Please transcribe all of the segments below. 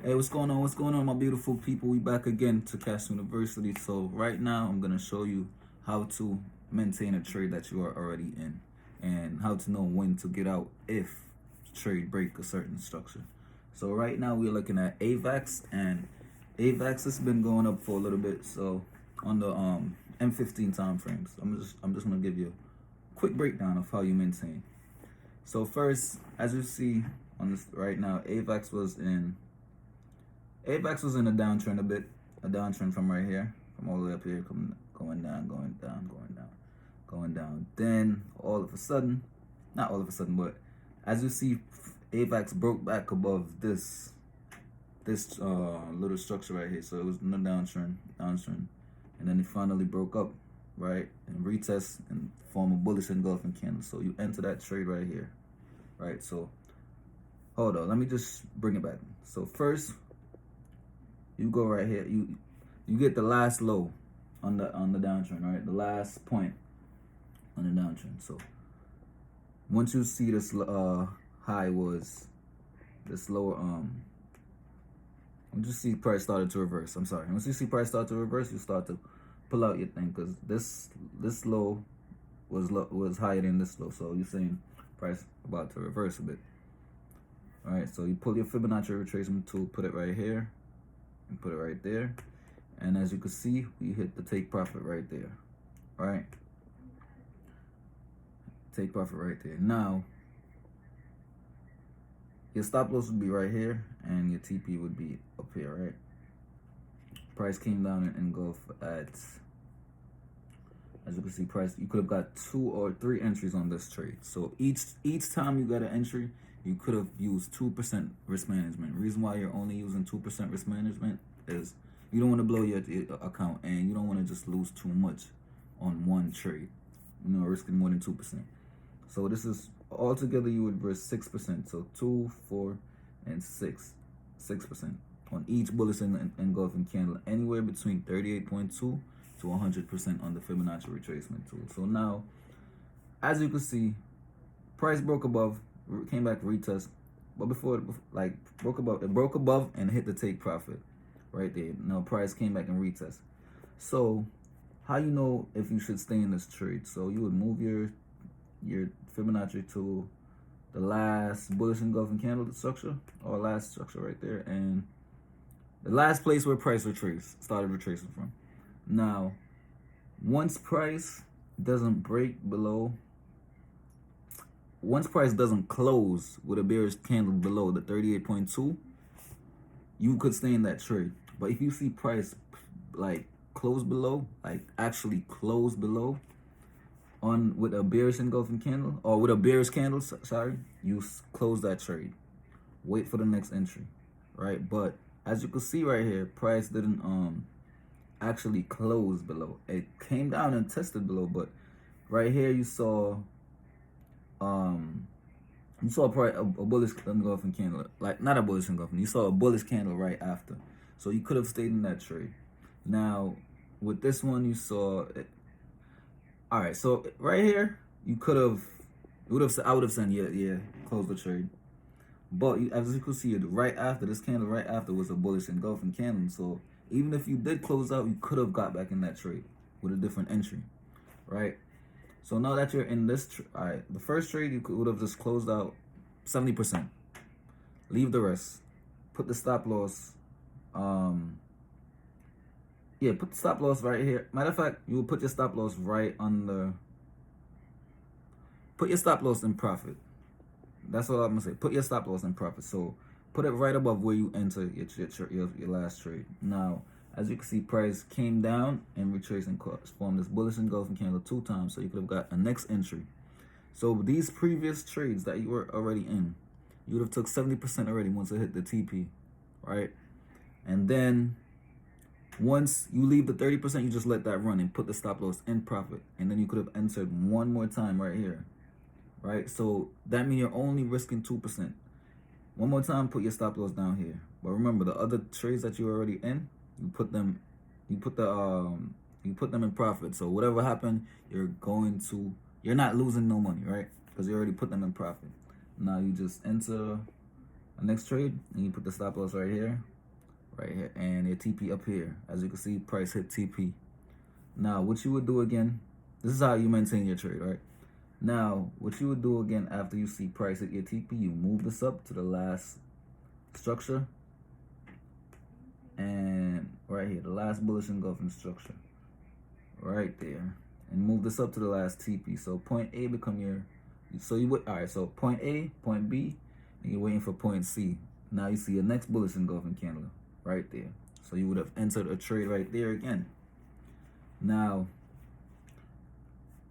Hey, what's going on? What's going on, my beautiful people? We back again to Cash University. So right now, I'm gonna show you how to maintain a trade that you are already in, and how to know when to get out if trade break a certain structure. So right now, we're looking at AVAX, and AVAX has been going up for a little bit. So on the M15 time frames, I'm just gonna give you a quick breakdown of how you maintain. So first, as you see on this right now, AVAX was in a downtrend a bit, a downtrend from right here, from all the way up here, going down, going down, going down, going down. Then all of a sudden, not all of a sudden, but as you see, AVAX broke back above this little structure right here. So it was in a downtrend, and then it finally broke up, right, and retest and form a bullish engulfing candle. So you enter that trade right here, right. So hold on, let me just bring it back. So first, you go right here. You get the last low on the downtrend, right? The last point on the downtrend. So once you see this high was this lower once you see price started to reverse. I'm sorry. Once you see price start to reverse, you start to pull out your thing, because this low was higher than this low. So you're saying price about to reverse a bit. All right. So you pull your Fibonacci retracement tool, put it right here, and put it right there. And as you can see, we hit the take profit right there. All right. Take profit right there. Now, your stop loss would be right here, and your TP would be up here, right? Price came down and engulfed at, as you can see, price, you could have got 2 or 3 entries on this trade. So each time you got an entry, you could have used 2% risk management. Reason why you're only using 2% risk management is you don't want to blow your account, and you don't want to just lose too much on one trade, risking more than 2%. So this is altogether you would risk 6%. So 2, 4, and 6% on each bullish engulfing candle, anywhere between 38.2 to 100% on the Fibonacci retracement tool. So now, as you can see, price broke above, came back retest, but before like broke above and hit the take profit right there. Now price came back and retest. So how you know if you should stay in this trade? So you would move your Fibonacci to the last bullish engulfing candle structure, or last structure right there, and the last place where price started retracing from. Now, once price doesn't close with a bearish candle below the 38.2, you could stay in that trade. But if you see price like close below, like actually close below, with a bearish engulfing candle, or with a bearish candle, sorry, you close that trade. Wait for the next entry, right? But as you can see right here, price didn't actually close below. It came down and tested below, but right here you saw a bullish engulfing candle, like not a bullish engulfing. You saw a bullish candle right after, so you could have stayed in that trade. Now with this one, you saw it. All right, so right here, I would have said, yeah, close the trade. But as you can see, right after this candle, right after was a bullish engulfing candle. So even if you did close out, you could have got back in that trade with a different entry, right? So now that you're in this, all right, the first trade you would have just closed out 70%. Leave the rest. Put the stop loss. Yeah, put the stop loss right here. Matter of fact, you will put your stop loss right under. Put your stop loss in profit. That's what I'm gonna say. Put your stop loss in profit. So put it right above where you enter your last trade. Now, as you can see, price came down and retracing formed this bullish engulfing candle 2 times. So you could have got a next entry. So these previous trades that you were already in, you would have took 70% already once it hit the TP, right? And then once you leave the 30%, you just let that run and put the stop loss in profit. And then you could have entered one more time right here, right? So that means you're only risking 2%. One more time, put your stop loss down here. But remember, the other trades that you're already in, you put them in profit. So whatever happened, you're not losing no money, right? Because you already put them in profit. Now you just enter a next trade and you put the stop loss right here. right here, and your TP up here. As you can see, price hit TP. Now, what you would do again, this is how you maintain your trade, right? Now, what you would do again after you see price hit your TP, you move this up to the last structure, and right here, the last bullish engulfing structure, right there, and move this up to the last TP. So point A become your, so you would, all right, so point A, point B, and you're waiting for point C. Now you see your next bullish engulfing candle right there. So you would have entered a trade right there again. Now,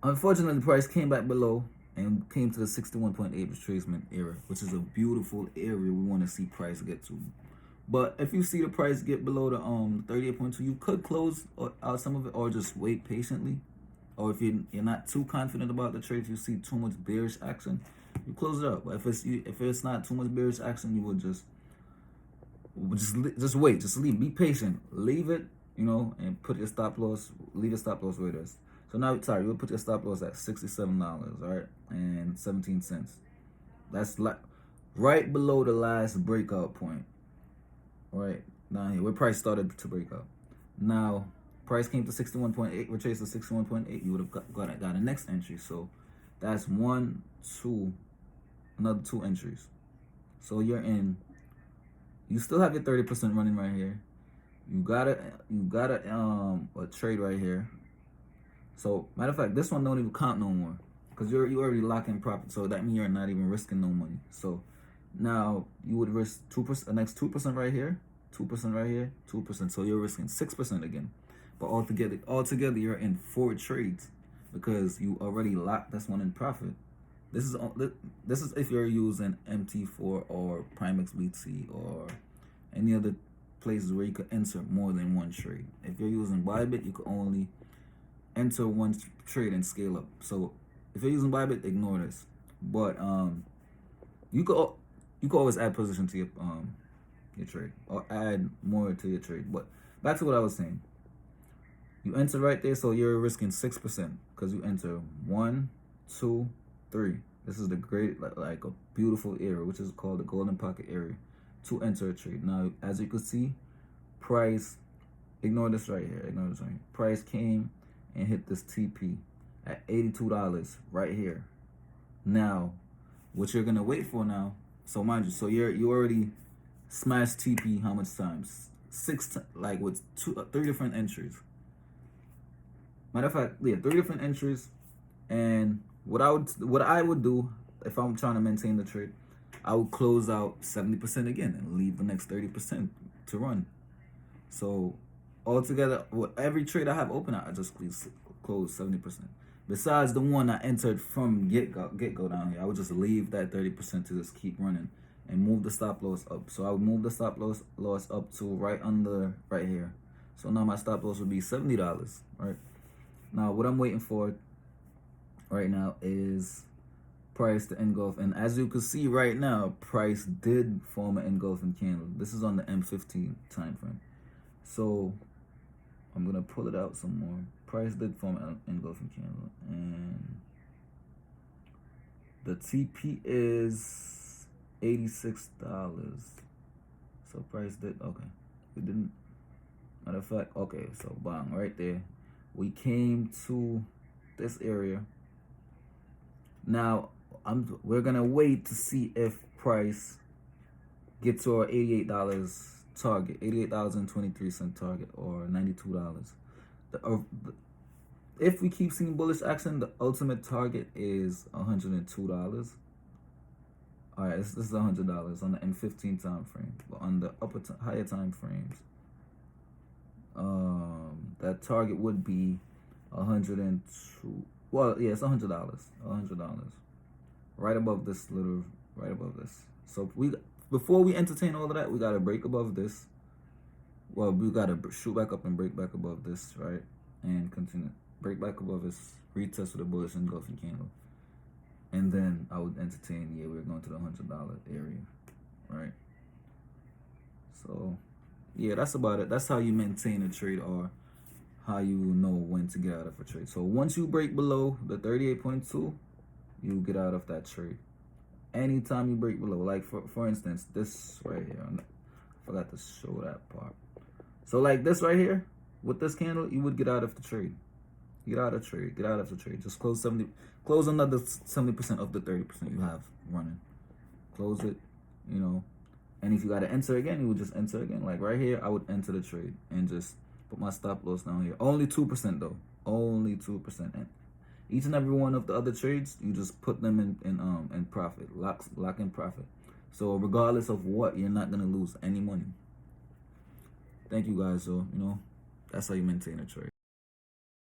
unfortunately, the price came back below and came to the 61.8 retracement area, which is a beautiful area we want to see price get to. But if you see the price get below the 38.2, you could close out some of it, or just wait patiently. Or if you're not too confident about the trade, if you see too much bearish action, you close it up. But if it's not too much bearish action, you would just wait, just leave, be patient, leave it, you know, and put your stop loss, leave your stop loss where it is. So now, sorry, you'll put your stop loss at $67, all right, and 17 cents. That's like right below the last breakout point, right down here where price started to break up. Now, price came to 61.8, retraced to 61.8. You would have got a next entry. So that's 1, 2, another 2 entries. So you're in. You still have your 30% running right here. You got a trade right here. So matter of fact, this one don't even count no more because you already locked in profit. So that means you're not even risking no money. So now you would risk 2%, the next 2% right here, 2% right here, 2%. So you're risking 6% again. But altogether you're in 4 trades because you already locked this one in profit. This is if you're using MT4 or Primex BT or any other places where you could enter more than one trade. If you're using Bybit, you could only enter one trade and scale up. So if you're using Bybit, ignore this. But you could always add position to your trade or add more to your trade. But back to what I was saying. You enter right there, so you're risking 6% because you enter 1, 2, 3. This is the great, like a beautiful area, which is called the golden pocket area, to enter a trade. Now, as you can see, price, ignore this right here, price came and hit this TP at $82 right here. Now, what you're gonna wait for now, so mind you, so you already smashed TP how much times? 6, like with 3 different entries. Matter of fact, yeah, 3 different entries. And what I would do if I'm trying to maintain the trade, I would close out 70% again and leave the next 30% to run. So altogether, with every trade I have open, I just close 70%. Besides the one I entered from get go down here, I would just leave that 30% to just keep running and move the stop loss up. So I would move the stop loss up to right under right here. So now my stop loss would be $70, right? Now, what I'm waiting for right now is price to engulf. And as you can see right now, price did form an engulfing candle. This is on the M15 time frame. So I'm going to pull it out some more. Price did form an engulfing candle. And the TP is $86. So price did, okay. We didn't, matter of fact, okay, so bang, right there. We came to this area. Now, we're gonna wait to see if price gets to our $88 target, $88.23 target, or $92. If we keep seeing bullish action, the ultimate target is $102. All right, this is $100 on the M15 time frame, but on the higher time frames, that target would be 102. Well, yeah, it's $100. Right above this right above this. So before we entertain all of that, we gotta break above this. Well, we gotta shoot back up and break back above this, right? And continue break back above this, retest with a bullish engulfing candle, and then I would entertain. Yeah, we're going to the $100 area, right? So. Yeah, that's about it. That's how you maintain a trade, or how you know when to get out of a trade. So once you break below the 38.2, you get out of that trade. Anytime you break below, like for instance, this right here, Forgot to show that part. So like this right here, with this candle, you would get out of the trade. Get out of trade. Get out of the trade. Just close another 70% of the 30% you have running. Close it, you know. And if you gotta enter again, you would just enter again. Like right here, I would enter the trade and just put my stop loss down here. Only 2% though. Only 2%. And each and every one of the other trades, you just put them in profit. Lock in profit. So regardless of what, you're not gonna lose any money. Thank you guys. So, you know, that's how you maintain a trade.